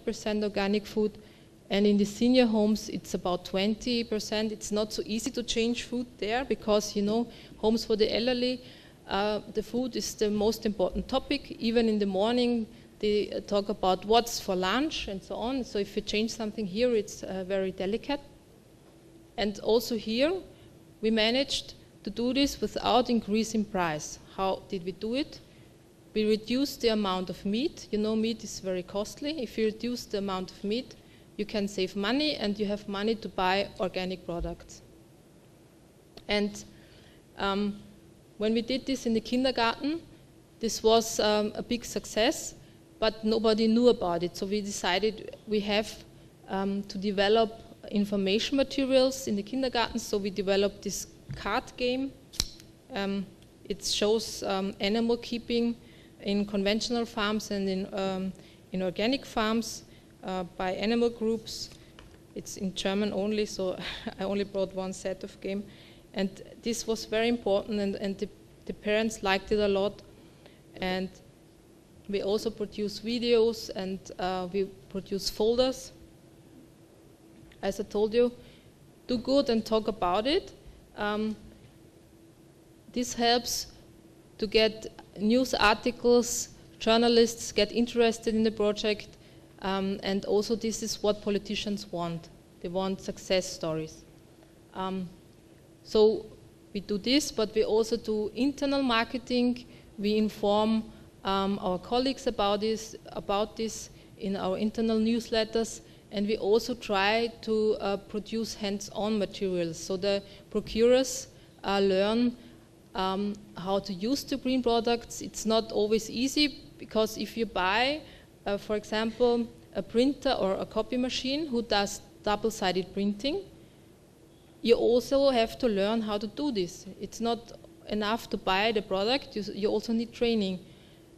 30% organic food. And in the senior homes, it's about 20%. It's not so easy to change food there because, you know, homes for the elderly, the food is the most important topic. Even in the morning, they talk about what's for lunch and so on. So if you change something here, it's very delicate. And also here, we managed to do this without increasing price. How did we do it? We reduced the amount of meat. You know, meat is very costly. If you reduce the amount of meat, you can save money and you have money to buy organic products. And when we did this in the kindergarten, this was a big success, but nobody knew about it. So we decided we have to develop information materials in the kindergarten. So we developed this card game. It shows animal keeping in conventional farms and in organic farms by animal groups. It's in German only, so I only brought one set of game. And this was very important, and the parents liked it a lot. And we also produce videos, and we produce folders. As I told you, do good and talk about it. This helps to get news articles, journalists get interested in the project, and also this is what politicians want. They want success stories. So we do this, but we also do internal marketing. We inform our colleagues about this in our internal newsletters, and we also try to produce hands-on materials. So the procurers learn how to use the green products. It's not always easy, because if you buy, for example, a printer or a copy machine who does double-sided printing, you also have to learn how to do this. It's not enough to buy the product, you also need training.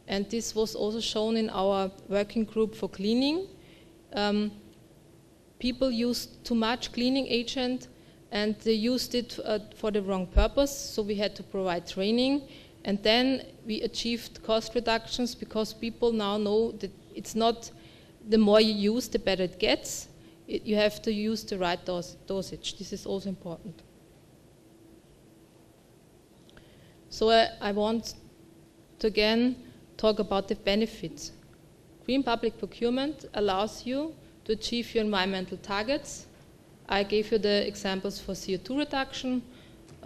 And this was also shown in our working group for cleaning. People used too much cleaning agent, and they used it for the wrong purpose, so we had to provide training. And then we achieved cost reductions, because people now know that it's not the more you use, the better it gets. You have to use the right dosage. This is also important. So I want to again talk about the benefits. Green public procurement allows you to achieve your environmental targets. I gave you the examples for CO2 reduction.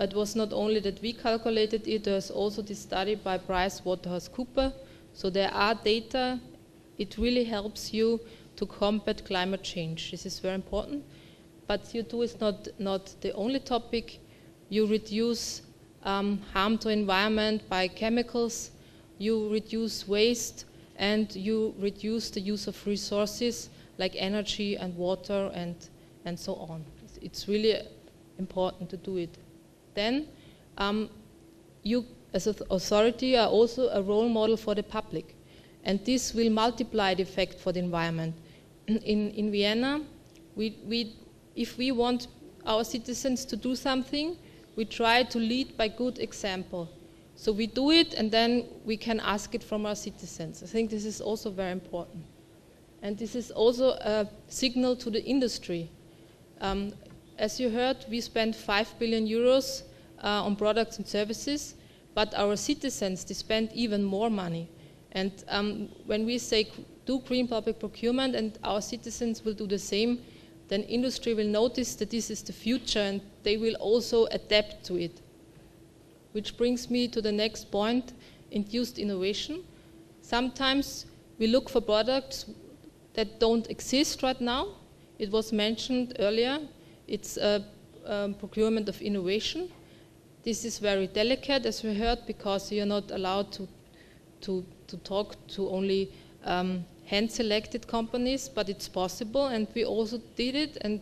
It was not only that we calculated it, there's also this study by PricewaterhouseCoopers. So there are data. It really helps you to combat climate change. This is very important. But CO2 is not the only topic. You reduce harm to environment by chemicals, you reduce waste, and you reduce the use of resources like energy and water and so on. It's really important to do it. Then you as an authority are also a role model for the public, and this will multiply the effect for the environment. In Vienna, if we want our citizens to do something, we try to lead by good example. So we do it, and then we can ask it from our citizens. I think this is also very important. And this is also a signal to the industry. As you heard, we spend 5 billion euros on products and services, but our citizens, they spend even more money. And when we say do green public procurement and our citizens will do the same, then industry will notice that this is the future, and they will also adapt to it. Which brings me to the next point, induced innovation. Sometimes we look for products that don't exist right now. It was mentioned earlier, it's a procurement of innovation. This is very delicate, as we heard, because you're not allowed to talk to only hand-selected companies, but it's possible, and we also did it, and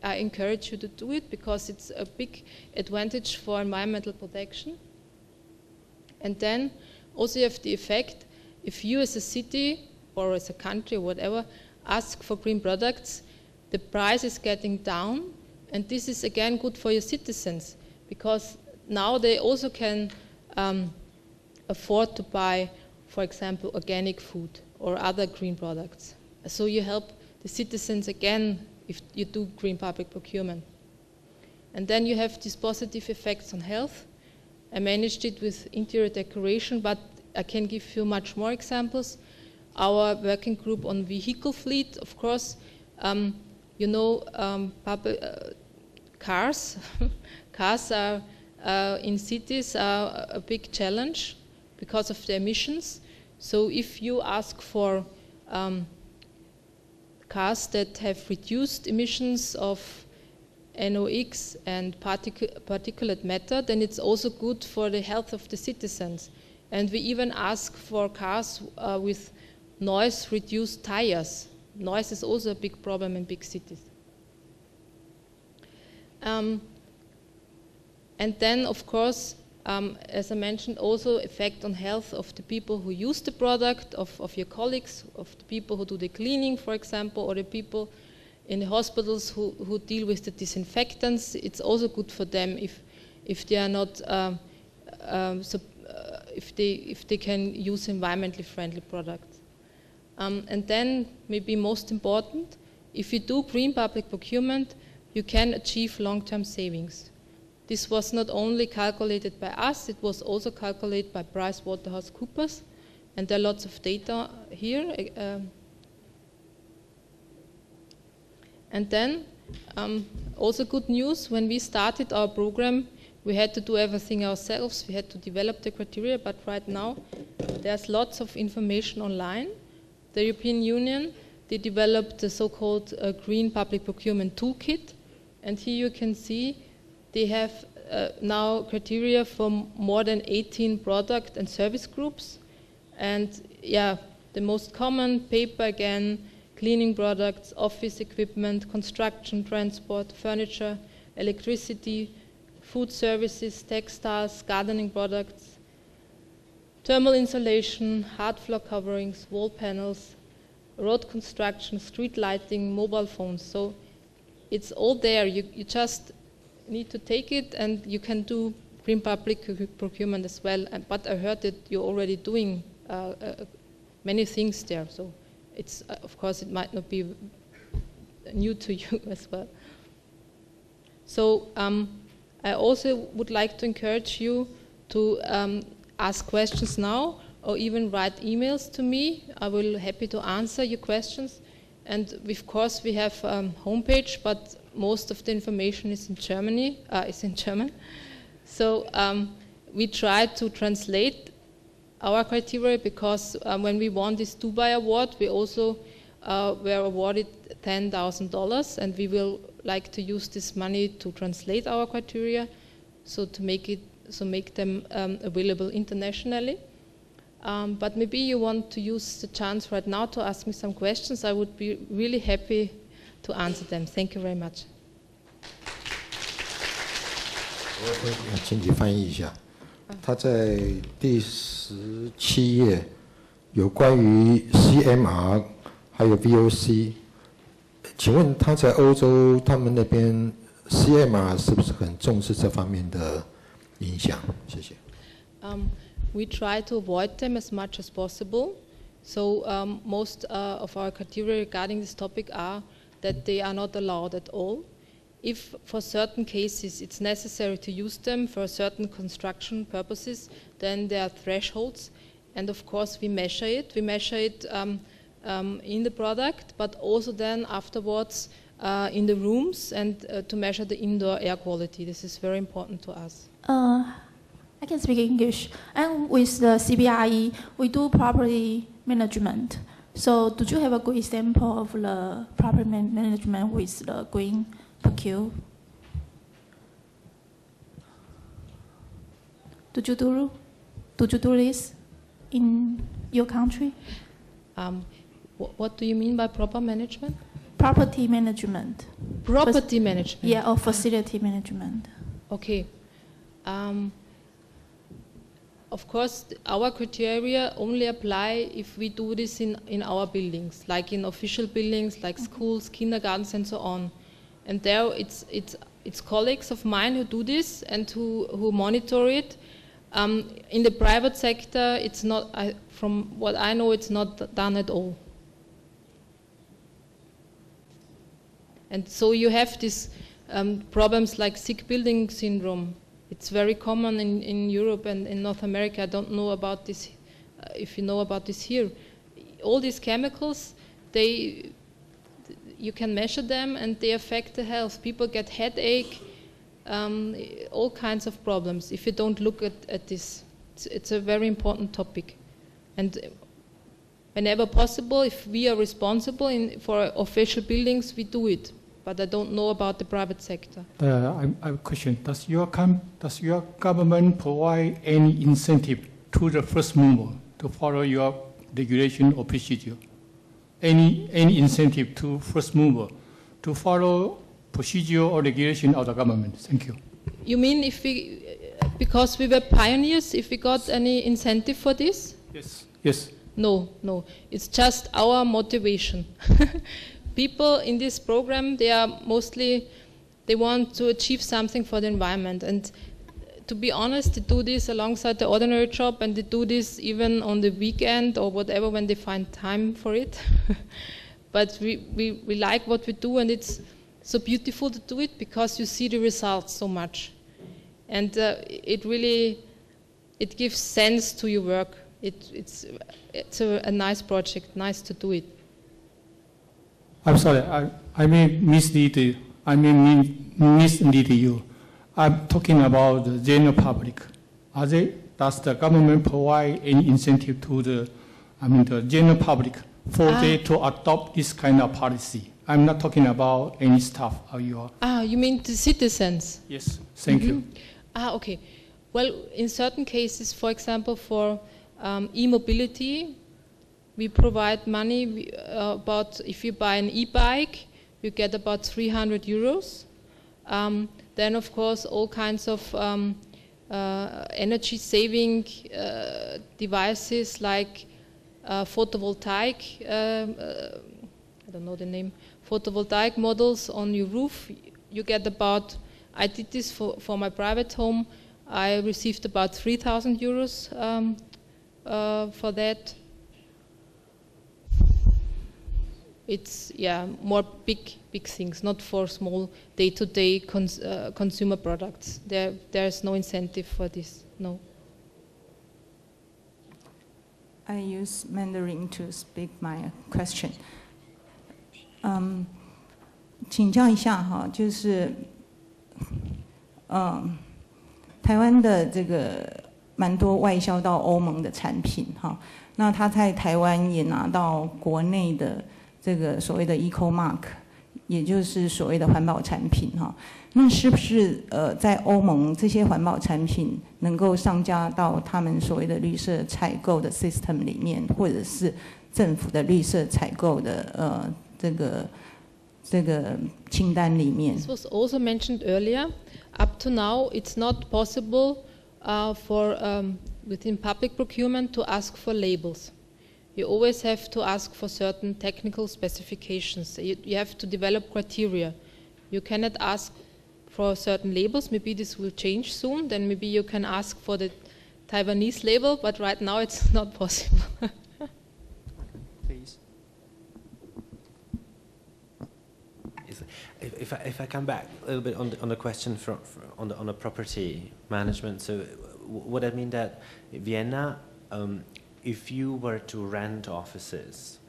I encourage you to do it, because it's a big advantage for environmental protection. And then also you have the effect, if you as a city or as a country or whatever ask for green products, the price is getting down, and this is again good for your citizens, because now they also can afford to buy, for example, organic food or other green products. So you help the citizens again if you do green public procurement. And then you have these positive effects on health. I managed it with interior decoration, but I can give you much more examples. Our working group on vehicle fleet, of course, you know, cars. Cars are in cities are a big challenge because of the emissions. So if you ask for cars that have reduced emissions of NOx and particulate matter, then it's also good for the health of the citizens. And we even ask for cars with noise-reduced tires. Noise is also a big problem in big cities. And then, of course, as I mentioned, also effect on health of the people who use the product, of your colleagues, of the people who do the cleaning, for example, or the people in the hospitals who deal with the disinfectants. It's also good for them if they are not if they can use environmentally friendly products. And then, maybe most important, if you do green public procurement, you can achieve long-term savings. This was not only calculated by us, it was also calculated by PricewaterhouseCoopers, and there are lots of data here. And then, also good news, when we started our program, we had to do everything ourselves. We had to develop the criteria, but right now there's lots of information online. The European Union, they developed the so-called Green Public Procurement Toolkit, and here you can see they have now criteria for more than 18 product and service groups. And yeah, the most common: paper again, cleaning products, office equipment, construction, transport, furniture, electricity, food services, textiles, gardening products, thermal insulation, hard floor coverings, wall panels, road construction, street lighting, mobile phones. So it's all there. You just need to take it, and you can do green public procurement as well. But I heard that you're already doing many things there. So it's of course it might not be new to you as well. So I also would like to encourage you to ask questions now, or even write emails to me. I will be happy to answer your questions. And of course we have a homepage, but most of the information is in German. So we try to translate our criteria, because when we won this Dubai award, we also were awarded $10,000, and we will like to use this money to translate our criteria, so to make them available internationally. But maybe you want to use the chance right now to ask me some questions. I would be really happy to answer them. Thank you very much. 我请你翻译一下。他在第17页有关于 CMR 还有 VOC， 请问他在欧洲他们那边 CMR 是不是很重视这方面的影响？谢谢。We try to avoid them as much as possible. So most of our criteria regarding this topic are that they are not allowed at all. If for certain cases it's necessary to use them for certain construction purposes, then there are thresholds, and of course we measure it. We measure it in the product, but also then afterwards in the rooms, and to measure the indoor air quality. This is very important to us. I can speak English. And with the CBRE, we do property management. So do you have a good example of the property management with the green procure? Did you do this in your country? What do you mean by proper management? Property management. Property management. Yeah, or facility management. Okay. Of course, our criteria only apply if we do this in our buildings, like in official buildings, like schools, kindergartens, and so on. And there, it's colleagues of mine who do this and who monitor it. In the private sector, it's not. From what I know, it's not done at all. And so you have these problems like sick building syndrome. It's very common in Europe and in North America. I don't know about this, if you know about this here. All these chemicals, you can measure them and they affect the health. People get headache, all kinds of problems if you don't look at this. It's a very important topic. And whenever possible, if we are responsible for official buildings, we do it. But I don't know about the private sector. I have a question. Does your government provide any incentive to the first mover to follow your regulation or procedure? Any incentive to first mover to follow procedure or regulation of the government? Thank you. You mean if because we were pioneers, if we got any incentive for this? Yes. Yes. No. It's just our motivation. People in this program, they want to achieve something for the environment. And to be honest, they do this alongside the ordinary job, and they do this even on the weekend or whatever when they find time for it. But we like what we do, and it's so beautiful to do it because you see the results so much. And it gives sense to your work. It's a nice project, nice to do it. I'm sorry, I may mislead you. I'm talking about the general public. Does the government provide any incentive to the general public for them to adopt this kind of policy? I'm not talking about any staff. You mean the citizens? Yes, thank you. Okay. Well, in certain cases, for example, for e-mobility, we provide money about, if you buy an e-bike, you get about 300 euros. Then, of course, all kinds of energy-saving devices like photovoltaic, I don't know the name, photovoltaic models on your roof. You get about, I did this for my private home, I received about 3,000 euros for that. It's more big things, not for small day-to-day consumer products. There's no incentive for this. No. I use Mandarin to speak my question. 请教一下哈，就是台湾的这个蛮多外销到欧盟的产品哈，那它在台湾也拿到国内的这个所谓的 Eco Mark， 也就是所谓的环保产品哈。那是不是在欧盟这些环保产品能够上架到他们所谓的绿色采购的 system 里面，或者是政府的绿色采购的这个清单里面？ This was also mentioned earlier. Up to now, it's not possible for within public procurement to ask for labels. You always have to ask for certain technical specifications. You have to develop criteria. You cannot ask for certain labels. Maybe this will change soon. Then maybe you can ask for the Taiwanese label, but right now it's not possible. Please. If I come back a little bit on the question on the property management, so would that mean that Vienna, if you were to rent offices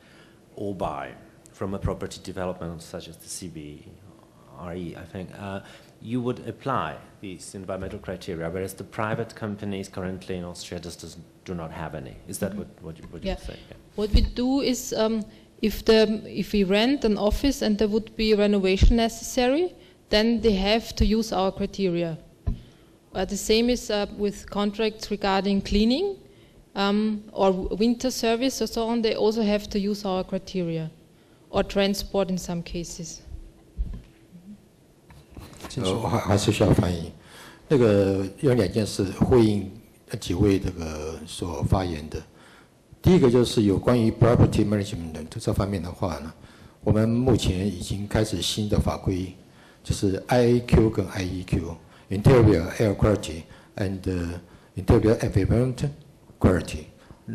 or buy from a property development such as the CBRE, I think, you would apply these environmental criteria, whereas the private companies currently in Austria do not have any. Is that what you say? Yeah. What we do is, if we rent an office and there would be renovation necessary, then they have to use our criteria. The same is with contracts regarding cleaning or winter service or so on. They also have to use our criteria, or transport in some cases. 还是需要翻译。那个有两件事呼应几位这个所发言的。第一个就是有关于 property management 这方面的话呢，我们目前已经开始新的法规，就是 IAQ 跟 IEQ，Interior Air Quality and Interior Environment Quality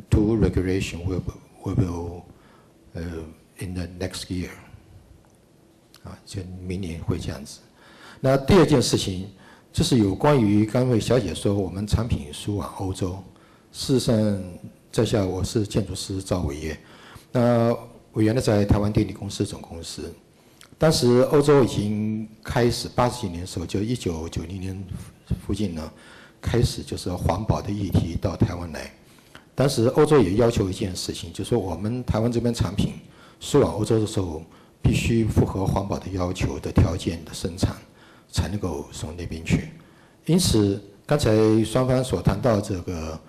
two regulation will in the next year. 就明年会这样子。那第二件事情就是有关于刚才小姐说我们产品输往欧洲，事实上在下我是建筑师赵伟业，那我原来在台湾电力公司总公司，当时欧洲已经开始80几年的时候，就1990年附近呢，开始就是环保的议题到台湾来。当时欧洲也要求一件事情，就是说我们台湾这边产品输往欧洲的时候，必须符合环保的要求的条件的生产，才能够送那边去。因此，刚才双方所谈到这个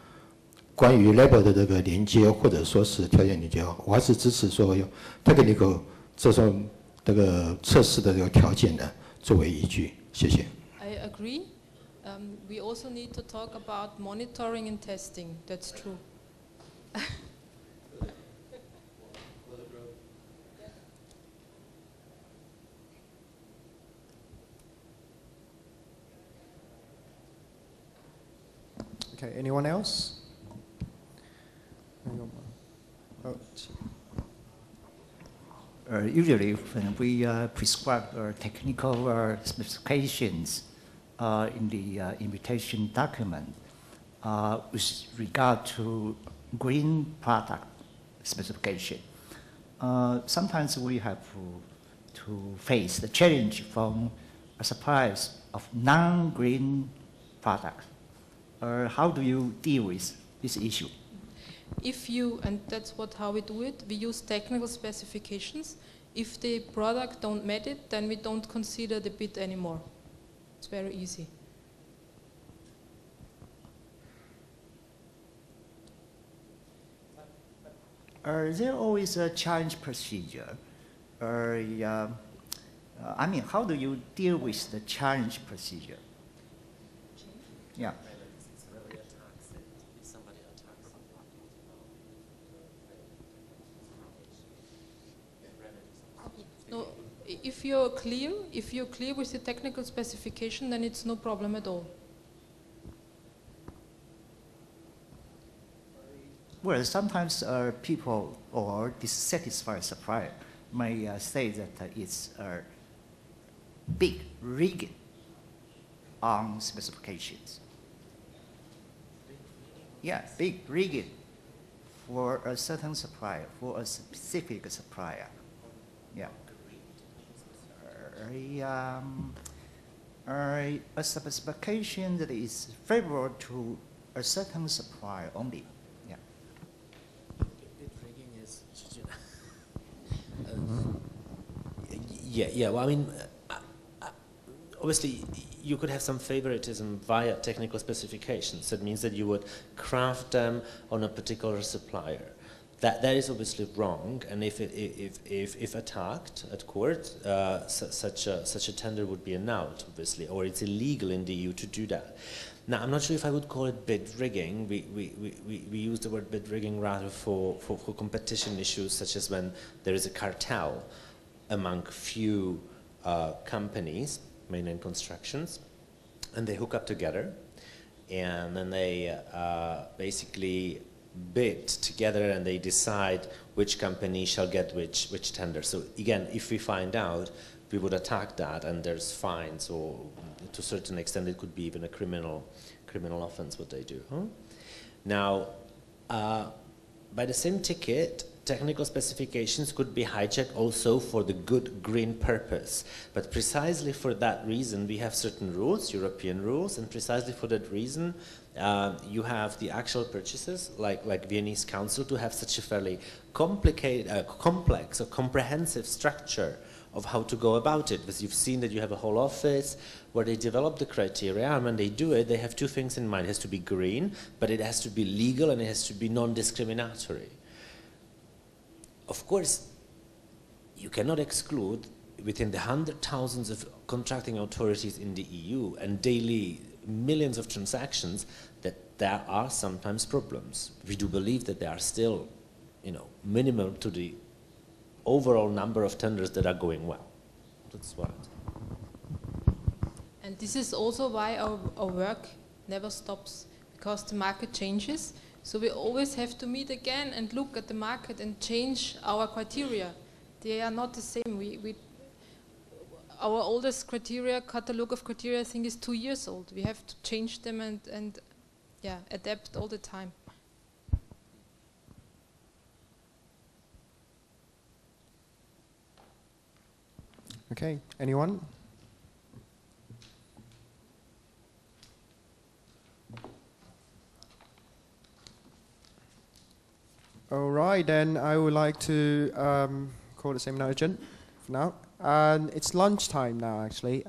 关于 label 的这个连接，或者说是条件连接，我还是支持说用 technical 这种这个测试的这个条件呢作为依据。谢谢。I agree. We also need to talk about monitoring and testing. That's true. Okay, anyone else? Usually when we prescribe technical specifications in the invitation document with regard to green product specification, sometimes we have to face the challenge from suppliers of non-green products. How do you deal with this issue? If you, and that's how we do it, we use technical specifications. If the product don't meet it, then we don't consider the bid anymore. It's very easy. Is there always a challenge procedure? I mean, how do you deal with the challenge procedure? Yeah. No, if you're clear with the technical specification, then it's no problem at all. Well, sometimes people or dissatisfied supplier may say that it's big rigging on specifications. Yeah, big rigging for a certain supplier, for a specific supplier. Yeah. A specification that is favorable to a certain supplier only. Yeah. Bid rigging is. Yeah. Well, I mean, obviously, you could have some favoritism via technical specifications. That means that you would craft them on a particular supplier. That is obviously wrong, and if attacked at court, such a tender would be annulled, obviously, or it's illegal in the EU to do that. Now, I'm not sure if I would call it bid rigging. We use the word bid rigging rather for competition issues, such as when there is a cartel among few companies, mainly in constructions, and they hook up together, and then they basically bid together, and they decide which company shall get which tender. So again, if we find out, we would attack that, and there's fines, or to a certain extent it could be even a criminal offense what they do. Now, by the same ticket, technical specifications could be hijacked also for the good green purpose. But precisely for that reason, we have certain rules, European rules, and precisely for that reason, you have the actual purchases, like Viennese Council, to have such a fairly complicated, complex or comprehensive structure of how to go about it. Because you've seen that you have a whole office where they develop the criteria, and when they do it, they have two things in mind. It has to be green, but it has to be legal, and it has to be non-discriminatory. Of course, you cannot exclude within the thousands of contracting authorities in the EU and daily millions of transactions that there are sometimes problems. We do believe that there are still, minimum to the overall number of tenders that are going well. That's what. And this is also why our work never stops, because the market changes. So we always have to meet again and look at the market and change our criteria. They are not the same. our oldest criteria, catalog of criteria, I think is 2 years old. We have to change them and yeah, adapt all the time. Okay, anyone? All right, then I would like to call the seminar urgent for now. It's lunchtime now, actually.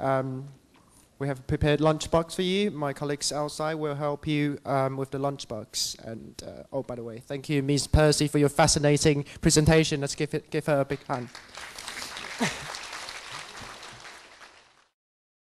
We have prepared lunchbox for you. My colleagues outside will help you with the lunchbox. And oh, by the way, thank you, Ms. Percy, for your fascinating presentation. Let's give her a big hand.